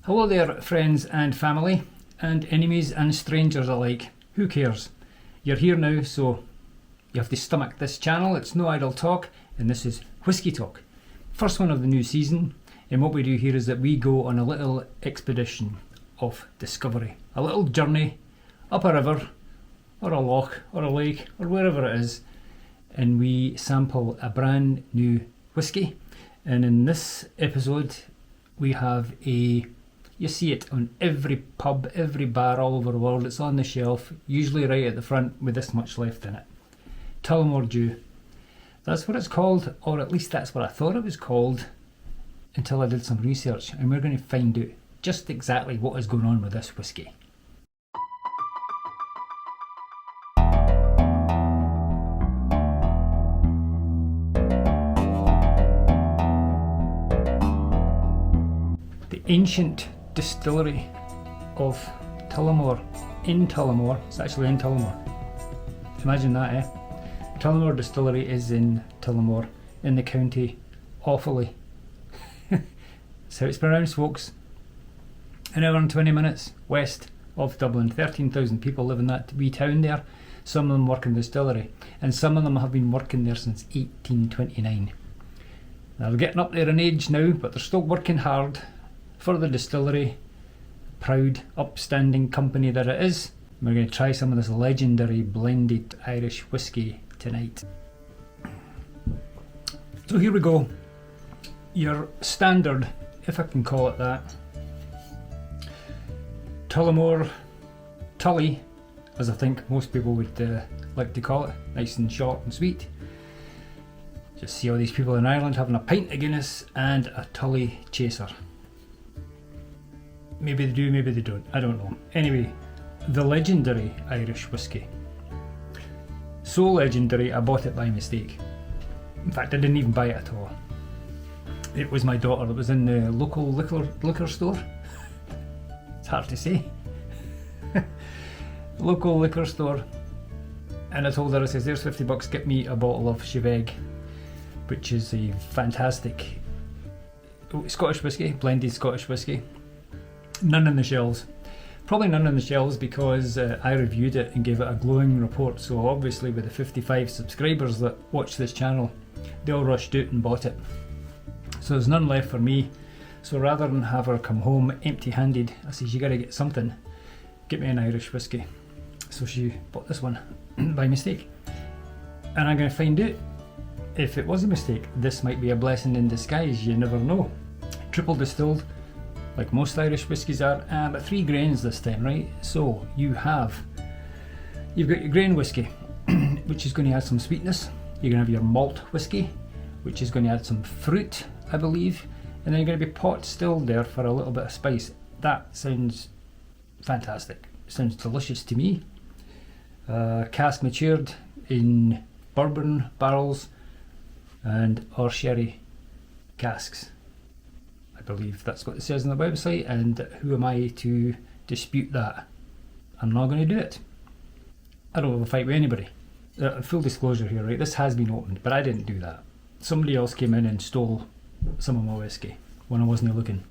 Hello there, friends and family, and enemies and strangers alike. Who cares? You're here now, so you have to stomach this channel. It's no idle talk, and this is Whisky Talk. First one of the new season, and what we do here is that we go on a little expedition of discovery. A little journey up a river, or a loch, or a lake, or wherever it is, and we sample a brand new whisky. And in this episode, we have you see it on every pub, every bar all over the world. It's on the shelf, usually right at the front with this much left in it. Tullamore Dew. That's what it's called, or at least that's what I thought it was called until I did some research, and we're going to find out just exactly what is going on with this whisky. The ancient distillery of Tullamore, in Tullamore. It's actually in Tullamore. Imagine that, eh? Tullamore Distillery is in Tullamore, in the county Offaly. That's how it's pronounced, folks. An hour and 20 minutes west of Dublin. 13,000 people live in that wee town there. Some of them work in the distillery, and some of them have been working there since 1829. Now they're getting up there in age now, but they're still working hard for the distillery. Proud, upstanding company that it is. We're going to try some of this legendary blended Irish whisky tonight. So here we go. Your standard, if I can call it that, Tullamore, Tully, as I think most people would like to call it. Nice and short and sweet. Just see all these people in Ireland having a pint of Guinness and a Tully chaser. Maybe they do, maybe they don't, I don't know. Anyway, the legendary Irish whisky. So legendary, I bought it by mistake. In fact, I didn't even buy it at all. It was my daughter that was in the local liquor store. It's hard to say. Local liquor store. And I told her, I says, there's $50, get me a bottle of Chiveg, which is a fantastic Scottish whisky, blended Scottish whisky. None in the shelves. Probably none in the shelves because I reviewed it and gave it a glowing report. So obviously with the 55 subscribers that watch this channel, they all rushed out and bought it. So there's none left for me. So rather than have her come home empty-handed, I says, you gotta get something. Get me an Irish whisky. So she bought this one by mistake. And I'm gonna find out if it was a mistake. This might be a blessing in disguise, you never know. Triple distilled, like most Irish whiskies are, but 3 grains this time, right? So you've got your grain whisky, which is going to add some sweetness. You're going to have your malt whisky, which is going to add some fruit, I believe, and then you're going to be pot stilled there for a little bit of spice. That sounds fantastic. Sounds delicious to me. Cask matured in bourbon barrels or sherry casks. I believe that's what it says on the website, and who am I to dispute that? I'm not going to do it. I don't have a fight with anybody. Full disclosure here, right? This has been opened, but I didn't do that. Somebody else came in and stole some of my whiskey when I wasn't looking.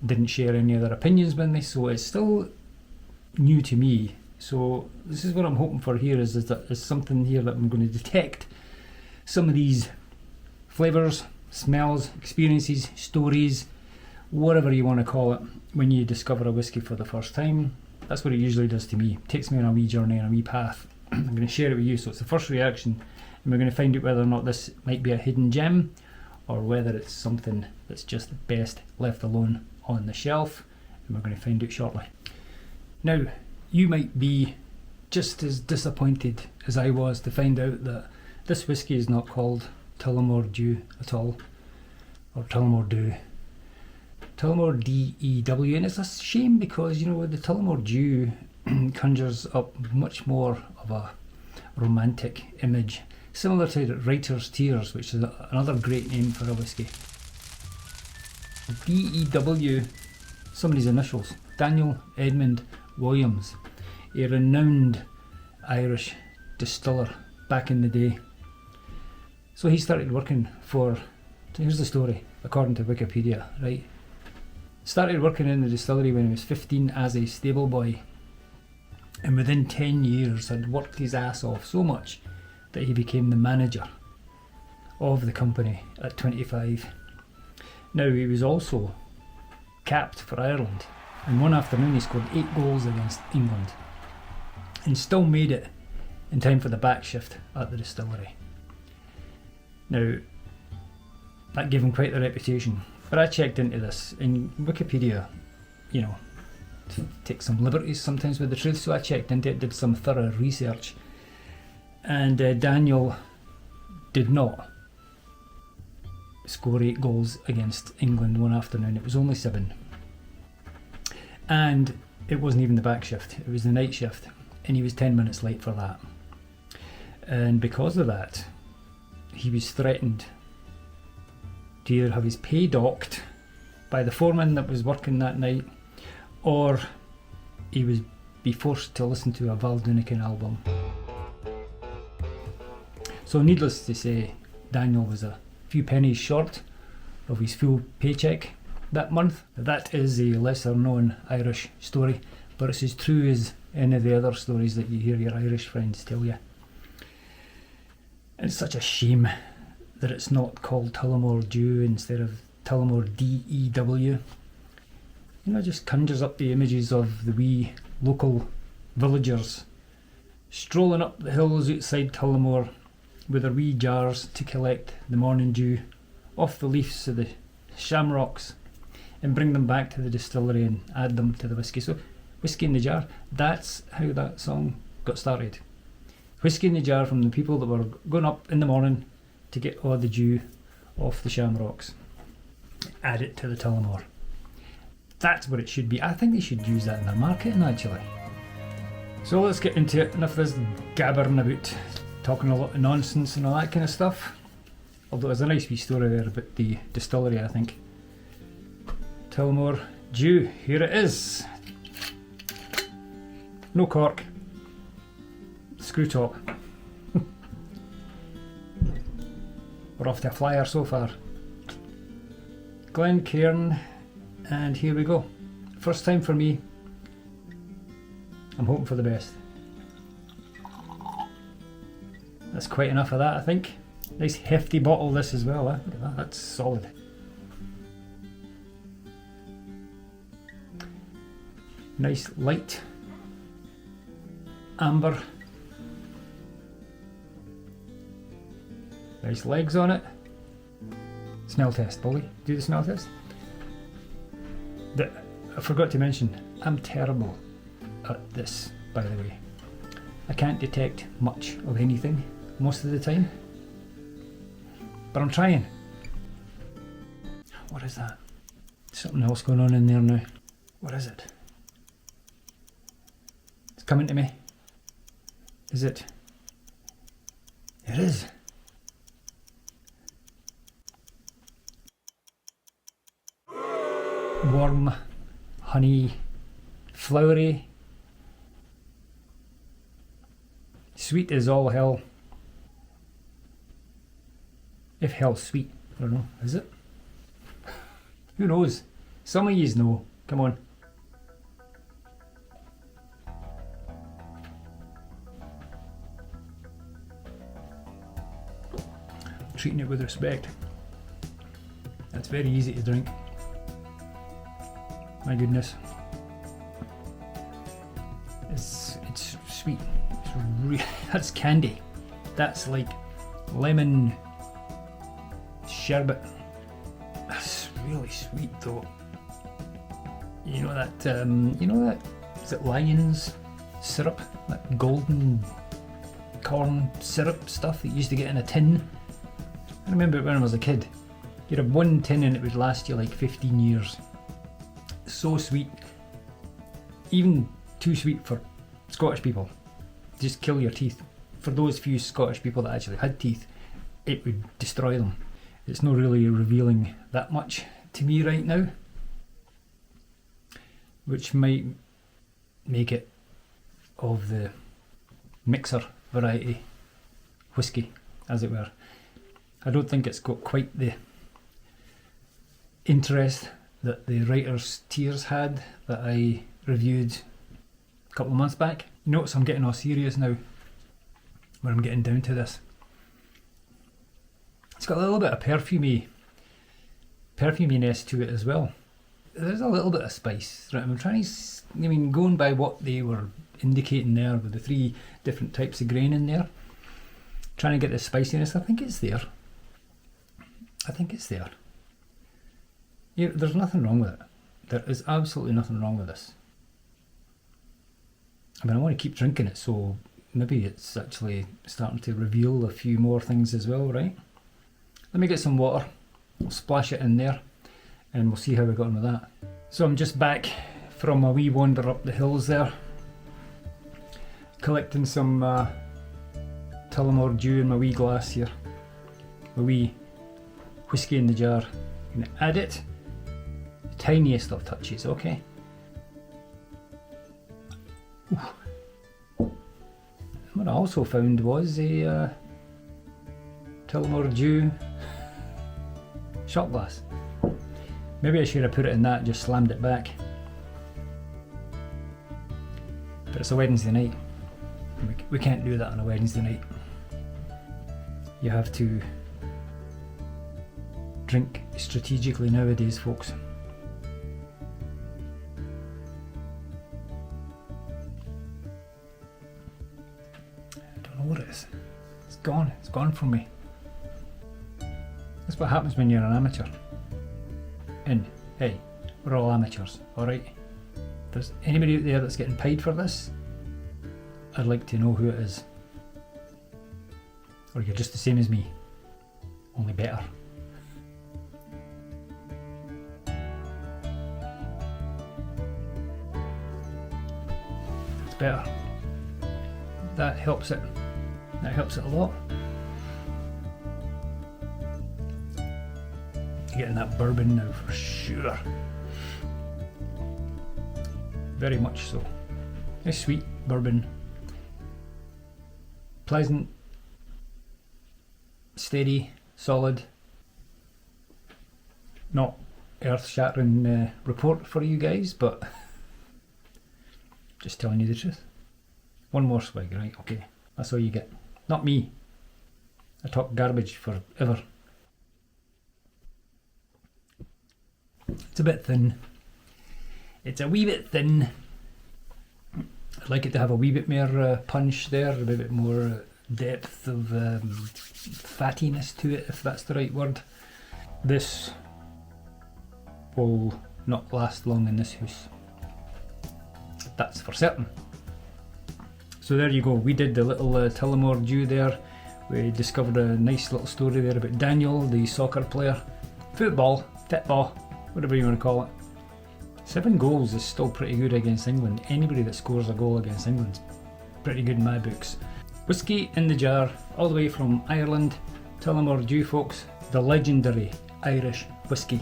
Didn't share any of their opinions with me, so it's still new to me. So this is what I'm hoping for here is something here that I'm going to detect some of these flavours, smells, experiences, stories, whatever you want to call it, when you discover a whisky for the first time. That's what it usually does to me. It takes me on a wee journey, on a wee path. I'm going to share it with you, so it's the first reaction, and we're going to find out whether or not this might be a hidden gem or whether it's something that's just best left alone on the shelf, and we're going to find out shortly. Now, you might be just as disappointed as I was to find out that this whisky is not called Tullamore Dew at all, or Tullamore Dew. Tullamore D-E-W, and it's a shame because, you know, the Tullamore Dew conjures up much more of a romantic image, similar to Writer's Tears, which is another great name for a whisky. D-E-W, somebody's initials, Daniel Edmund Williams, a renowned Irish distiller back in the day. So he started working for, here's the story, according to Wikipedia, right? Started working in the distillery when he was 15 as a stable boy, and within 10 years had worked his ass off so much that he became the manager of the company at 25. Now, he was also capped for Ireland, and one afternoon he scored 8 goals against England and still made it in time for the back shift at the distillery. Now, that gave him quite the reputation, but I checked into this. In Wikipedia, you know, take some liberties sometimes with the truth, so I checked into it, did some thorough research, and Daniel did not score 8 goals against England one afternoon. It was only 7, and it wasn't even the back shift, it was the night shift, and he was 10 minutes late for that. And because of that, he was threatened to either have his pay docked by the foreman that was working that night, or he was be forced to listen to a Val Doonican album. So needless to say, Daniel was a few pennies short of his full paycheck that month. That is a lesser known Irish story, but it's as true as any of the other stories that you hear your Irish friends tell you. And it's such a shame that it's not called Tullamore Dew instead of Tullamore DEW. You know, it just conjures up the images of the wee local villagers strolling up the hills outside Tullamore with their wee jars to collect the morning dew off the leaves of the shamrocks and bring them back to the distillery and add them to the whiskey. So, whiskey in the jar, that's how that song got started. Whiskey in the jar from the people that were going up in the morning to get all the dew off the shamrocks. Add it to the Tullamore. That's what it should be. I think they should use that in their marketing, actually. So let's get into it. Enough of this gabbering about talking a lot of nonsense and all that kind of stuff. Although there's a nice wee story there about the distillery, I think. Tullamore Dew, here it is. No cork. Screw top. We're off to a flyer so far. Glencairn, and here we go. First time for me. I'm hoping for the best. That's quite enough of that, I think. Nice hefty bottle this as well, eh? Look at that, that's solid. Nice light amber. Nice legs on it. Smell test, Polly. Do the smell test. I forgot to mention, I'm terrible at this, by the way. I can't detect much of anything most of the time. But I'm trying. What is that? Something else going on in there now. What is it? It's coming to me. Is it? It is. Warm, honey, flowery, sweet as all hell. If hell's sweet, I don't know, is it? Who knows? Some of yous know. Come on. Treating it with respect. That's very easy to drink. My goodness. It's sweet. It's that's candy. That's like lemon sherbet. That's really sweet though. You know that is it Lion's syrup? That golden corn syrup stuff that you used to get in a tin. I remember it when I was a kid. You'd have one tin and it would last you like 15 years. So sweet. Even too sweet for Scottish people. Just kill your teeth. For those few Scottish people that actually had teeth, it would destroy them. It's not really revealing that much to me right now, which might make it of the mixer variety whiskey, as it were. I don't think it's got quite the interest that the Writer's Tears had that I reviewed a couple of months back. You notice I'm getting all serious now when I'm getting down to this. It's got a little bit of perfuminess to it as well. There's a little bit of spice. Right, I'm trying to, going by what they were indicating there with the 3 different types of grain in there, trying to get the spiciness. I think it's there. Yeah, there's nothing wrong with it. There is absolutely nothing wrong with this. I mean, I want to keep drinking it, so maybe it's actually starting to reveal a few more things as well, right? Let me get some water, I'll splash it in there, and we'll see how we got on with that. So I'm just back from a wee wander up the hills there, collecting some Tullamore dew in my wee glass here, my wee whiskey in the jar. I'm going to add it, the tiniest of touches, okay? Ooh. What I also found was a Tullamore dew shot glass. Maybe I should have put it in that and just slammed it back. But it's a Wednesday night. We can't do that on a Wednesday night. You have to drink strategically nowadays, folks. I don't know what it is. It's gone from me. That's what happens when you're an amateur. And hey, we're all amateurs, alright? If there's anybody out there that's getting paid for this, I'd like to know who it is. Or you're just the same as me, only better. It's better. That helps it. That helps it a lot. You're getting that bourbon now for sure. Very much so. Nice sweet bourbon. Pleasant, steady, solid. Not earth-shattering report for you guys, but just telling you the truth. One more swig, right? Okay, that's all you get. Not me. I talk garbage forever. It's a bit thin. It's a wee bit thin. I'd like it to have a wee bit more punch there, a wee bit more depth of fattiness to it, if that's the right word. This will not last long in this house. That's for certain. So there you go, we did the little Tullamore dew there. We discovered a nice little story there about Daniel, the soccer player. Football, whatever you want to call it. 7 goals is still pretty good against England. Anybody that scores a goal against England's pretty good in my books. Whiskey in the jar, all the way from Ireland. Tullamore dew, folks. The legendary Irish whiskey.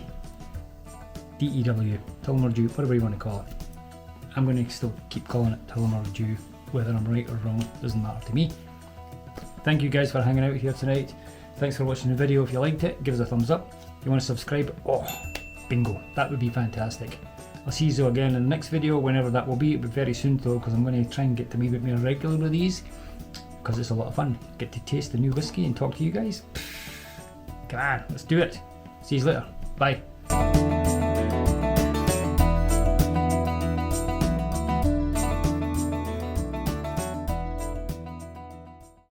DEW, Tullamore dew, whatever you want to call it. I'm going to still keep calling it Tullamore dew, whether I'm right or wrong, doesn't matter to me. Thank you guys for hanging out here tonight. Thanks for watching the video. If you liked it, give us a thumbs up. If you want to subscribe, oh, bingo, that would be fantastic. I'll see you again in the next video, whenever that will be. It'll be very soon though, because I'm going to try and get to be a bit more regular with these, because it's a lot of fun. Get to taste the new whiskey and talk to you guys. Come on, let's do it. See you later. Bye.